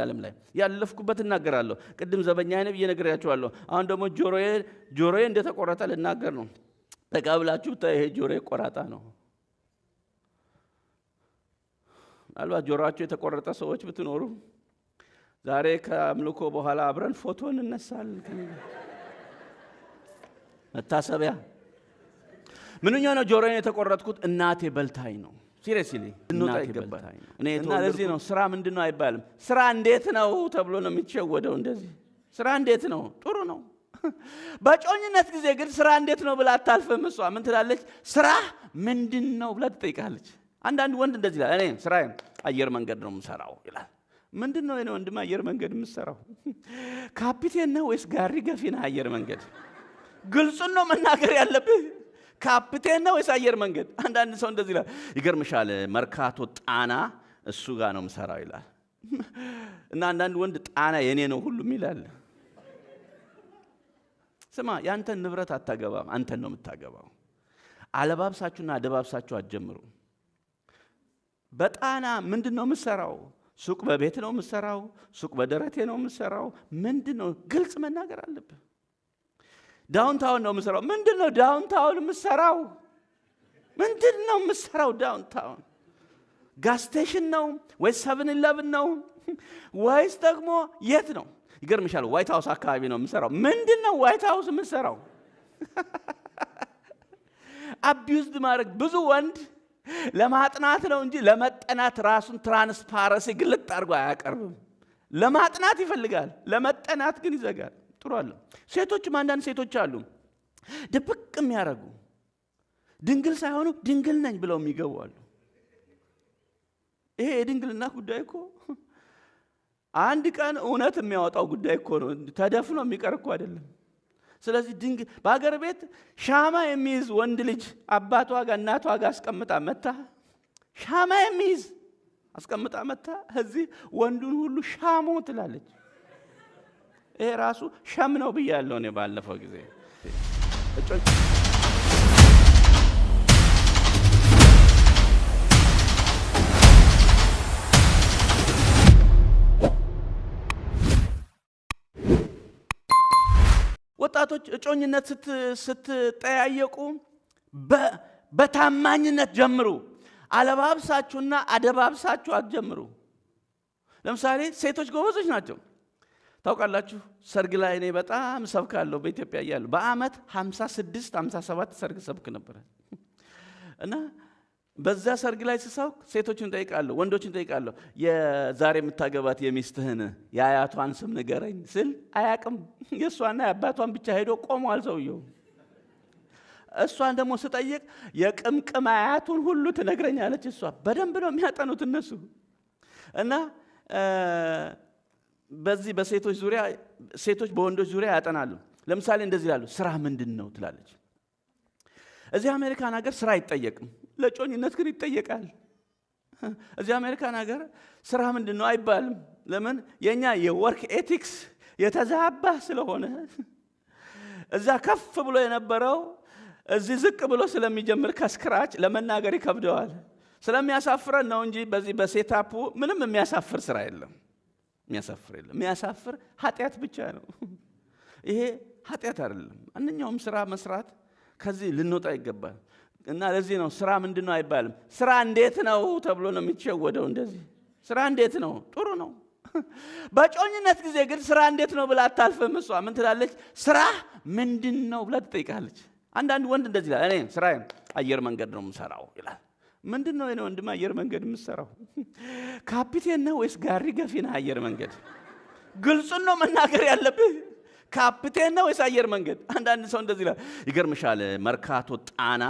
ዓለም ላይ ያለፍኩበት እናገራለሁ። ቅድም ዘበኛዬ ነብዬ ነግሬያችኋለሁ። አሁን ደግሞ ጆሮዬ እንደተቆረጠ ልናገር ነው። ተቃብላችሁ ይሄ ጆሮዬ ቆራጣ ነው። ምናልባት ጆሮአችሁ የተቆረጠ ሰዎች ብትኖሩ ዛሬ ከአምልኮ በኋላ አብረን ፎቶ እንነሳለን። መታሰቢያ ምንኛ ነው ጆሮዬን የተቆረጥኩት? እናቴ በልታኝ ነው። ሲሪየስሊ እናቴ በልታኝ ነው። እና ለዚህ ነው ስራ ምንድነው አይባልም። ስራ እንዴት ነው ተብሎ ነው የሚቸወደው። እንደዚህ ስራ እንዴት ነው? ጥሩ ነው። በጮኝነት ጊዜ ግን ስራ እንዴት ነው ብላ አታልፍም። እሷ ምን ትላለች? ስራ ምንድነው ብላ ትጠይቃለች። አንዳንድ ወንድ እንደዚህ ይላል፣ እኔ ስራዬ አየር መንገድ ነው የምሰራው ይላል። ምንድነው የኔ ወንድም አየር መንገድ የምሰራው? ካፒቴን ነው ወይስ ጋሪ ገፊ ነህ? አየር መንገድ ግልጹን ነው መናገር ያለብህ። ካፒቴን ነው ወይስ አየር መንገድ? አንዳንድ ሰው እንደዚህ ይላል፣ ይገርምሻል መርካቶ ጣና እሱ ጋር ነው የምሰራው ይላል። እና አንዳንድ ወንድ ጣና የኔ ነው ሁሉም ይላል። ስማ፣ ያንተን ንብረት አታገባም፣ አንተን ነው የምታገባው። አለባብሳችሁና አደባብሳችሁ አትጀምሩ። በጣና ምንድነው የምሰራው? ሱቅ በቤት ነው የምሰራው? ሱቅ በደረቴ ነው የምሰራው? ምንድነው? ግልጽ መናገር አለብህ። ዳውንታውን ነው የምሰራው። ምንድነው ዳውንታውን የምሰራው? ምንድነው የምሰራው ዳውንታውን? ጋስ ስቴሽን ነው ወይስ 7-11 ነው ወይስ ደግሞ የት ነው? ይገርምሻል ዋይት ሃውስ አካባቢ ነው የምሰራው። ምንድነው ዋይት ሃውስ የምሰራው? አቢዩዝድ ማድረግ ብዙ ወንድ ለማጥናት ነው እንጂ ለመጠናት ራሱን ትራንስፓረንሲ ግልጥ አድርጎ አያቀርብም። ለማጥናት ይፈልጋል፣ ለመጠናት ግን ይዘጋል። ጥሩ አለ። ሴቶችም አንዳንድ ሴቶች አሉ ድብቅ የሚያደርጉ ድንግል ሳይሆኑ ድንግል ነኝ ብለው የሚገቡ አሉ። ይሄ የድንግልና ጉዳይ እኮ አንድ ቀን እውነት የሚያወጣው ጉዳይ እኮ ነው። ተደፍኖ የሚቀር እኮ አይደለም። ስለዚህ ድንግል በአገር ቤት ሻማ የሚይዝ ወንድ ልጅ አባቷ ጋር እናቷ ጋር አስቀምጣ መታ ሻማ የሚይዝ አስቀምጣ መታ እዚህ ወንዱን ሁሉ ሻሞ ትላለች። ይሄ ራሱ ሸም ነው ብያለሁ እኔ ባለፈው ጊዜ። ወጣቶች እጮኝነት ስትጠያየቁ በታማኝነት ጀምሩ። አለባብሳችሁና አደባብሳችሁ አትጀምሩ። ለምሳሌ ሴቶች ጎበዞች ናቸው። ታውቃላችሁ ሰርግ ላይ እኔ በጣም ሰብካለሁ። በኢትዮጵያ እያለሁ በአመት 56-57 ሰርግ ሰብክ ነበር። እና በዛ ሰርግ ላይ ስሰብክ ሴቶችን ጠይቃለሁ፣ ወንዶችን ጠይቃለሁ። የዛሬ የምታገባት የሚስትህን የአያቷን ስም ንገረኝ ስል አያቅም። የእሷና የአባቷን ብቻ ሄዶ ቆሟል ሰውየው። እሷን ደግሞ ስጠይቅ የቅምቅም አያቱን ሁሉ ትነግረኛለች። እሷ በደንብ ነው የሚያጠኑት እነሱ። እና በዚህ በሴቶች ዙሪያ ሴቶች በወንዶች ዙሪያ ያጠናሉ። ለምሳሌ እንደዚህ ይላሉ፣ ስራ ምንድን ነው ትላለች። እዚህ አሜሪካን ሀገር ስራ አይጠየቅም፣ ለጮኝነት ግን ይጠየቃል። እዚህ አሜሪካን ሀገር ስራ ምንድን ነው አይባልም። ለምን? የኛ የወርክ ኤቲክስ የተዛባ ስለሆነ እዛ ከፍ ብሎ የነበረው እዚህ ዝቅ ብሎ ስለሚጀምር ከስክራች ለመናገር ይከብደዋል። ስለሚያሳፍረን ነው እንጂ በዚህ በሴታፑ ምንም የሚያሳፍር ስራ የለም። የሚያሳፍር ኃጢአት ብቻ ነው። ይሄ ኃጢአት አይደለም። ማንኛውም ስራ መስራት ከዚህ ልንወጣ ይገባል። እና ለዚህ ነው ስራ ምንድነው አይባልም። ስራ እንዴት ነው ተብሎ ነው የሚቸወደው። እንደዚህ ስራ እንዴት ነው? ጥሩ ነው። በጮኝነት ጊዜ ግን ስራ እንዴት ነው ብላ አታልፍም። እሷ ምን ትላለች? ስራ ምንድነው ብላ ትጠይቃለች። አንዳንድ ወንድ እንደዚህ ይላል፣ እኔ ስራዬ አየር መንገድ ነው የምሰራው ይላል። ምንድነው የኔ ወንድም አየር መንገድ የምሰራው? ካፒቴን ነው ወይስ ጋሪ ገፊ ነህ? አየር መንገድ ግልጹን ነው መናገር ያለብህ። ካፒቴን ነው ወይስ አየር መንገድ? አንዳንድ ሰው እንደዚህ ይላል፣ ይገርምሻል መርካቶ ጣና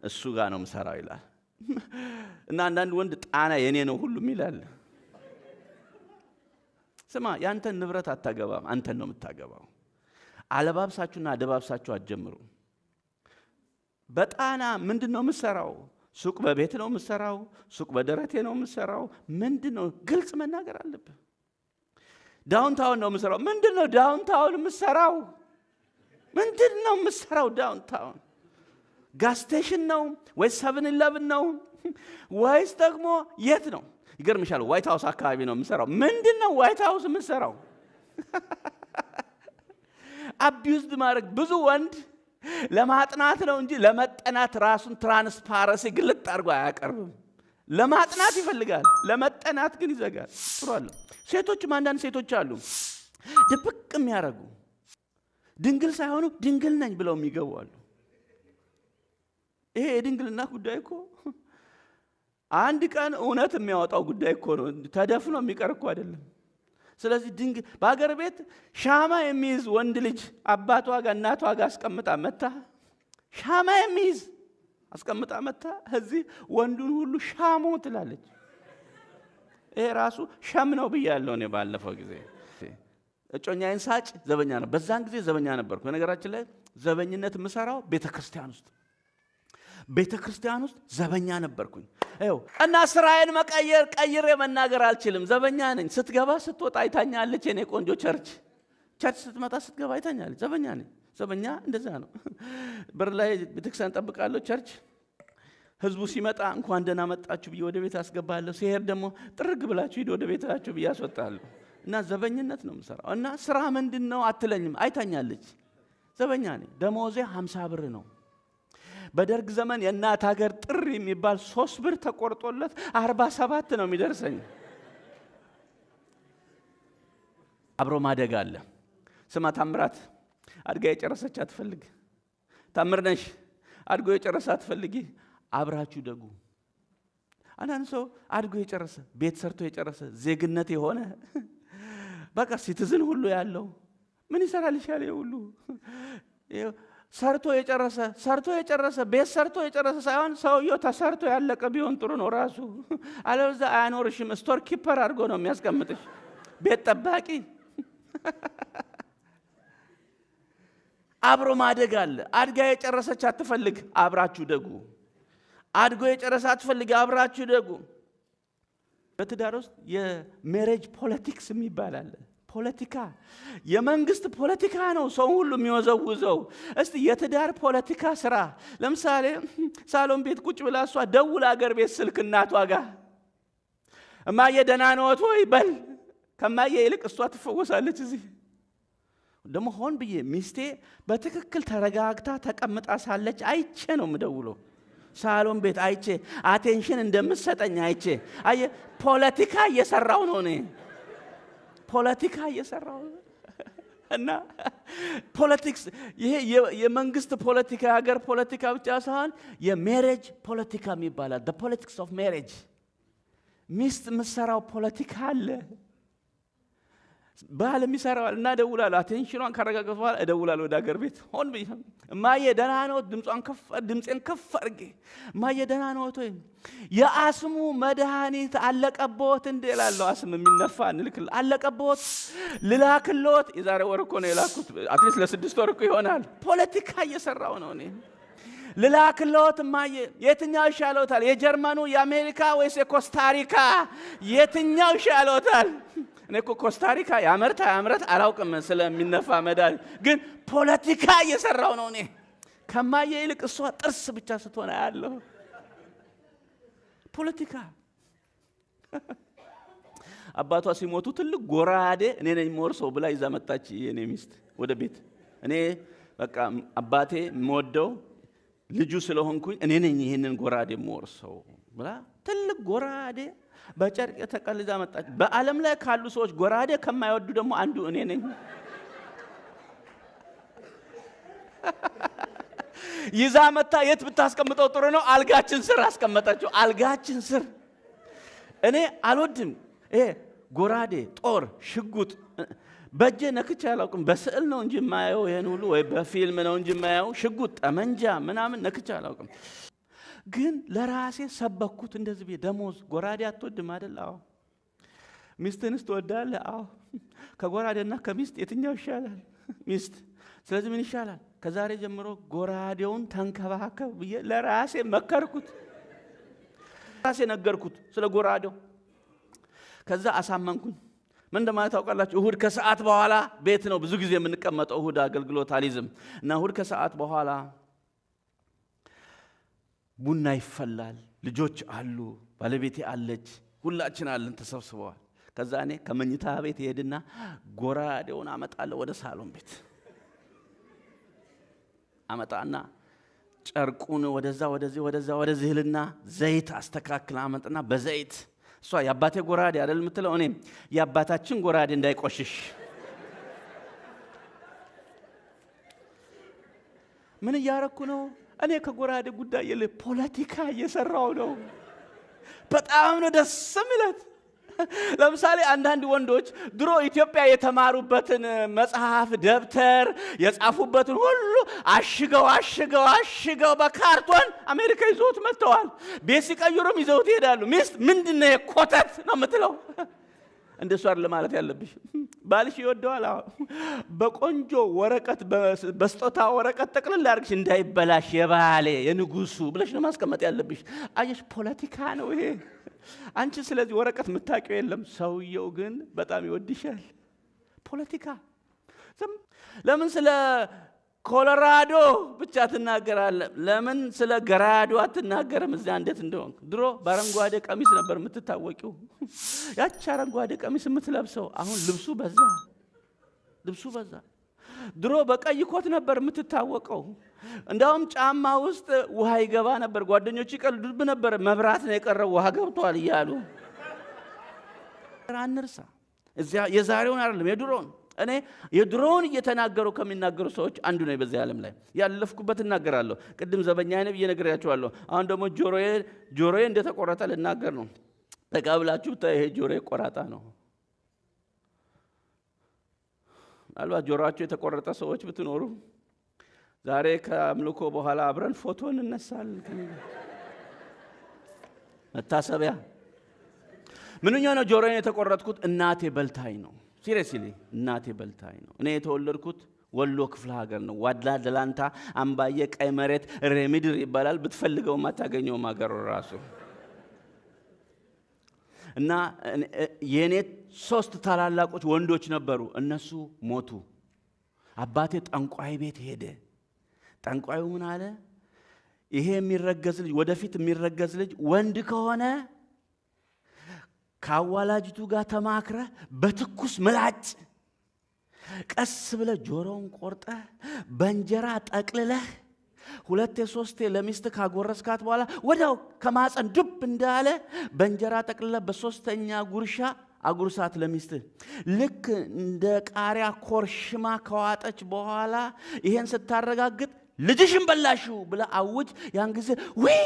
እሱ ጋር ነው የምሰራው ይላል። እና አንዳንድ ወንድ ጣና የኔ ነው ሁሉም ይላል። ስማ፣ ያንተን ንብረት አታገባም፣ አንተን ነው የምታገባው። አለባብሳችሁና አደባብሳችሁ አትጀምሩ። በጣና ምንድነው የምሰራው? ሱቅ በቤት ነው የምሰራው? ሱቅ በደረቴ ነው የምሰራው? ምንድነው? ግልጽ መናገር አለብህ። ዳውንታውን ነው የምሰራው። ምንድነው ዳውንታውን የምሰራው? ምንድነው የምሰራው ዳውንታውን? ጋስ ስቴሽን ነው ወይስ 7-11 ነው ወይስ ደግሞ የት ነው? ይገርምሻል ዋይት ሃውስ አካባቢ ነው የምሰራው። ምንድነው ዋይት ሃውስ የምሰራው? አቢዩዝድ ማድረግ ብዙ ወንድ ለማጥናት ነው እንጂ ለመጠናት ራሱን ትራንስፓረንሲ ግልጥ አድርጎ አያቀርብም። ለማጥናት ይፈልጋል፣ ለመጠናት ግን ይዘጋል። ጥሩ አለ። ሴቶችም አንዳንድ ሴቶች አሉ ድብቅ የሚያደርጉ ድንግል ሳይሆኑ ድንግል ነኝ ብለው የሚገቡ አሉ። ይሄ የድንግልና ጉዳይ እኮ አንድ ቀን እውነት የሚያወጣው ጉዳይ እኮ ነው። ተደፍኖ የሚቀር እኮ አይደለም። ስለዚህ ድንግል በአገር ቤት ሻማ የሚይዝ ወንድ ልጅ አባቷ ጋር እናቷ ጋር አስቀምጣ መታ ሻማ የሚይዝ አስቀምጣ መታ እዚህ ወንዱን ሁሉ ሻሞ ትላለች። ይሄ ራሱ ሸም ነው ብያለሁ እኔ ባለፈው ጊዜ። እጮኛዬን ሳጭ ዘበኛ ነው። በዛን ጊዜ ዘበኛ ነበርኩ። በነገራችን ላይ ዘበኝነት የምሰራው ቤተክርስቲያን ውስጥ ዘበኛ ነበርኩኝ። አይው እና ስራዬን ቀይሬ መናገር አልችልም። ዘበኛ ነኝ። ስትገባ ስትወጣ አይታኛለች። የኔ ቆንጆ ቸርች ስትመጣ ስትገባ አይታኛለች። ዘበኛ ነኝ። ዘበኛ እንደዛ ነው። በር ላይ ቤተክርስቲያን ጠብቃለሁ። ቸርች ህዝቡ ሲመጣ እንኳን ደህና መጣችሁ ብዬ ወደ ቤት አስገባለሁ። ሲሄድ ደግሞ ጥርግ ብላችሁ ሂድ ወደ ቤታችሁ ብዬ አስወጣለሁ። እና ዘበኝነት ነው የምሰራው። እና ስራ ምንድነው አትለኝም። አይታኛለች። ዘበኛ ነኝ። ደሞዜ 50 ብር ነው። በደርግ ዘመን የእናት ሀገር ጥሪ የሚባል 3 ብር ተቆርጦለት 47 ነው የሚደርሰኝ። አብሮ ማደግ አለ። ስማ ታምራት አድጋ የጨረሰች አትፈልግ። ታምር ነሽ አድጎ የጨረሰ አትፈልጊ። አብራችሁ ደጉ። አንዳንድ ሰው አድጎ የጨረሰ ቤት ሰርቶ የጨረሰ ዜግነት የሆነ በቃ ሲቲዝን ሁሉ ያለው ምን ይሰራል ይሻል ሁሉ ሰርቶ የጨረሰ ቤት ሰርቶ የጨረሰ ሳይሆን ሰውየው ተሰርቶ ያለቀ ቢሆን ጥሩ ነው ራሱ። አለበዛ አያኖርሽም። ስቶር ኪፐር አድርጎ ነው የሚያስቀምጥሽ፣ ቤት ጠባቂ። አብሮ ማደግ አለ። አድጋ የጨረሰች አትፈልግ፣ አብራችሁ ደጉ። አድጎ የጨረሰ አትፈልግ፣ አብራችሁ ደጉ። በትዳር ውስጥ የሜሬጅ ፖለቲክስ የሚባል አለ። ፖለቲካ የመንግስት ፖለቲካ ነው ሰው ሁሉ የሚወዘውዘው። እስቲ የትዳር ፖለቲካ ስራ። ለምሳሌ ሳሎን ቤት ቁጭ ብላ እሷ ደውላ አገር ቤት ስልክ እናቷ ጋር እማዬ ደህና ነዎት ወይ በል። ከማዬ ይልቅ እሷ ትፈወሳለች። እዚህ ደግሞ ሆን ብዬ ሚስቴ በትክክል ተረጋግታ ተቀምጣ ሳለች አይቼ ነው የምደውለው። ሳሎን ቤት አይቼ አቴንሽን እንደምትሰጠኝ አይቼ አየ ፖለቲካ እየሰራው ነው እኔ ፖለቲካ እየሰራው እና ፖለቲክስ ይሄ የመንግስት ፖለቲካ የሀገር ፖለቲካ ብቻ ሳይሆን የሜሬጅ ፖለቲካ ይባላል። the politics of marriage ሚስት የምትሰራው ፖለቲካ አለ። ባል የሚሰራው እና ደውላለሁ። አቴንሽኗን ካረጋገጥኩ በኋላ እደውላለሁ ወደ ሀገር ቤት ሆን ብዬ እማዬ ደህና ነው ድምጼን ከፍ አድርጌ እማዬ ደህና ነው ወይ የአስሙ መድኃኒት አለቀቦት እንደ እላለሁ። አስም የሚነፋ እንልክል አለቀቦት ልላክሎት። የዛሬ ወር እኮ ነው የላኩት። አትሊስት ለ6 ወር እኮ ይሆናል። ፖለቲካ እየሰራው ነው እኔ። ልላክሎት እማዬ የትኛው ይሻሎታል? የጀርመኑ የአሜሪካ ወይስ የኮስታሪካ? የትኛው ይሻሎታል? እኔ እኮ ኮስታሪካ ያመርታ አላውቅም ስለሚነፋ መድኃኒት፣ ግን ፖለቲካ እየሰራው ነው እኔ። ከማዬ ይልቅ እሷ ጥርስ ብቻ ስትሆን ያለው ፖለቲካ። አባቷ ሲሞቱ ትልቅ ጎራዴ እኔ ነኝ የምወርሰው ብላ ይዛ መጣች የኔ ሚስት ወደ ቤት። እኔ በቃ አባቴ የምወደው ልጁ ስለሆንኩኝ እኔ ነኝ ይሄንን ጎራዴ የምወርሰው ብላ ትልቅ ጎራዴ በጨርቅ ተቀልዛ መጣች። በዓለም ላይ ካሉ ሰዎች ጎራዴ ከማይወዱ ደግሞ አንዱ እኔ ነኝ። ይዛ መጣ። የት ብታስቀምጠው ጥሩ ነው? አልጋችን ስር አስቀመጠችው። አልጋችን ስር። እኔ አልወድም ይሄ ጎራዴ፣ ጦር፣ ሽጉጥ በእጄ ነክቼ አላውቅም። በስዕል ነው እንጂ የማየው ይሄን ሁሉ፣ ወይ በፊልም ነው እንጂ የማየው ሽጉጥ፣ ጠመንጃ ምናምን ነክቼ አላውቅም። ግን ለራሴ ሰበኩት እንደዚህ ቤት። ደሞዝ ጎራዴ አትወድም አይደል? አዎ። ሚስትንስ ትወዳለህ? አዎ። ከጎራዴና ከሚስት የትኛው ይሻላል? ሚስት። ስለዚህ ምን ይሻላል? ከዛሬ ጀምሮ ጎራዴውን ተንከባከብ ብዬ ለራሴ መከርኩት። ራሴ ነገርኩት ስለ ጎራዴው። ከዛ አሳመንኩኝ። ምን እንደማለት ታውቃላችሁ? እሁድ ከሰዓት በኋላ ቤት ነው ብዙ ጊዜ የምንቀመጠው። እሁድ አገልግሎት አልይዝም እና እሁድ ከሰዓት በኋላ ቡና ይፈላል። ልጆች አሉ፣ ባለቤቴ አለች። ሁላችን አለን ተሰብስበዋል። ከዛ እኔ ከመኝታ ቤት ይሄድና ጎራዴውን አመጣለሁ ወደ ሳሎን ቤት አመጣና ጨርቁን ወደዚህ ልና ዘይት አስተካክል አመጣና በዘይት እሷ የአባቴ ጎራዴ አይደል የምትለው እኔም የአባታችን ጎራዴ እንዳይቆሽሽ ምን እያረኩ ነው? እኔ ከጎራዴ ጉዳይ የለ ፖለቲካ እየሰራው ነው። በጣም ነው ደስ የሚለት። ለምሳሌ አንዳንድ ወንዶች ድሮ ኢትዮጵያ የተማሩበትን መጽሐፍ ደብተር የጻፉበትን ሁሉ አሽገው በካርቶን አሜሪካ ይዘውት መጥተዋል። ቤት ሲቀይሩም ይዘውት ይሄዳሉ። ሚስት ምንድነው የኮተት ነው የምትለው? እንደሱ አይደለም ማለት ያለብሽ። ባልሽ ይወደዋል። በቆንጆ ወረቀት በስጦታ ወረቀት ጠቅልል አድርግሽ እንዳይበላሽ የባሌ የንጉሱ ብለሽ ነው ማስቀመጥ ያለብሽ። አየሽ ፖለቲካ ነው ይሄ። አንቺ ስለዚህ ወረቀት የምታውቂው የለም። ሰውየው ግን በጣም ይወድሻል። ፖለቲካ ለምን ስለ ኮሎራዶ ብቻ ትናገራለህ? ለምን ስለ ገራዶ አትናገርም? እዚያ እንዴት እንደሆነ ድሮ በአረንጓዴ ቀሚስ ነበር የምትታወቂው። ያቺ አረንጓዴ ቀሚስ የምትለብሰው አሁን ልብሱ በዛ። ድሮ በቀይ ኮት ነበር የምትታወቀው። እንዳውም ጫማ ውስጥ ውሃ ይገባ ነበር። ጓደኞች ይቀልዱብ ነበር። መብራት ነው የቀረው ውሃ ገብቷል እያሉ። አንርሳ እዚያ የዛሬውን አይደለም የድሮውን። እኔ የድሮውን እየተናገሩ ከሚናገሩ ሰዎች አንዱ ነኝ በዚህ ዓለም ላይ። ያለፍኩበት እናገራለሁ። ቅድም ዘበኛ ነኝ እየነገራችኋለሁ። አሁን ደግሞ ጆሮዬ እንደተቆረጠ ልናገር ነው። ተቃብላችሁ ይሄ ጆሮዬ ቆራጣ ነው። አልባ ጆሮአችሁ የተቆረጠ ሰዎች ብትኖሩ ዛሬ ከአምልኮ በኋላ አብረን ፎቶ እንነሳለን። መታሰቢያ ምንኛ ነው ጆሮዬን የተቆረጥኩት? እናቴ በልታኝ ነው። ሲሪየስሊ እናቴ በልታኝ ነው። እኔ የተወለድኩት ወሎ ክፍለ ሀገር ነው። ዋድላ ደላንታ አምባዬ ቀይ መሬት ሬሚድር ይባላል። ብትፈልገው ማታገኘው ሀገር ራሱ እና የኔ 3 ታላላቆች ወንዶች ነበሩ። እነሱ ሞቱ። አባቴ ጠንቋይ ቤት ሄደ። ጠንቋዩ ምን አለ? ይሄ የሚረገዝ ልጅ ወደፊት የሚረገዝ ልጅ ወንድ ከሆነ ካዋላጅቱ ጋር ተማክረ በትኩስ ምላጭ ቀስ ብለ ጆሮውን ቆርጠ በእንጀራ ጠቅልለህ 2-3 ለሚስት ካጎረስካት በኋላ ወዳው ከማፀን ዱብ እንዳለ በእንጀራ ጠቅልለህ በሶስተኛ ጉርሻ አጉርሳት ለሚስት። ልክ እንደ ቃሪያ ኮርሽማ ከዋጠች በኋላ ይሄን ስታረጋግጥ ልጅሽን በላሽው ብለ አውጅ። ያን ጊዜ ወይ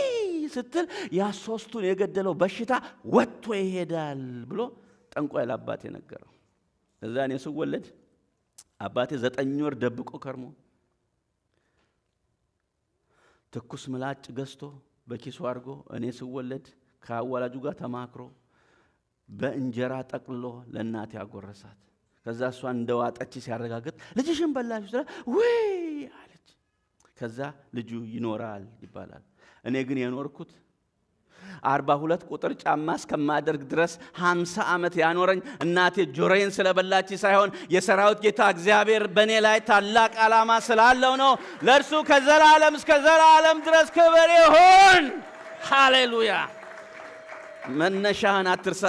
ስትል ያ 3ቱን የገደለው በሽታ ወጥቶ ይሄዳል ብሎ ጠንቋይ ለአባቴ ነገረው። እዛ እኔ ስወለድ አባቴ 9 ወር ደብቆ ከርሞ ትኩስ ምላጭ ገዝቶ በኪሱ አድርጎ እኔ ስወለድ ከአዋላጁ ጋር ተማክሮ በእንጀራ ጠቅልሎ ለእናቴ አጎረሳት። ከዛ እሷ እንደዋጠች ሲያረጋግጥ ልጅሽን በላሽ ስለ ወይ አለች። ከዛ ልጁ ይኖራል ይባላል። እኔ ግን የኖርኩት 42 ቁጥር ጫማ እስከማደርግ ድረስ 50 ዓመት ያኖረኝ እናቴ ጆሮዬን ስለበላች ሳይሆን የሰራዊት ጌታ እግዚአብሔር በእኔ ላይ ታላቅ ዓላማ ስላለው ነው። ለእርሱ ከዘላለም እስከ ዘላለም ድረስ ክብር ይሁን። ሃሌሉያ። መነሻህን አትርሳ።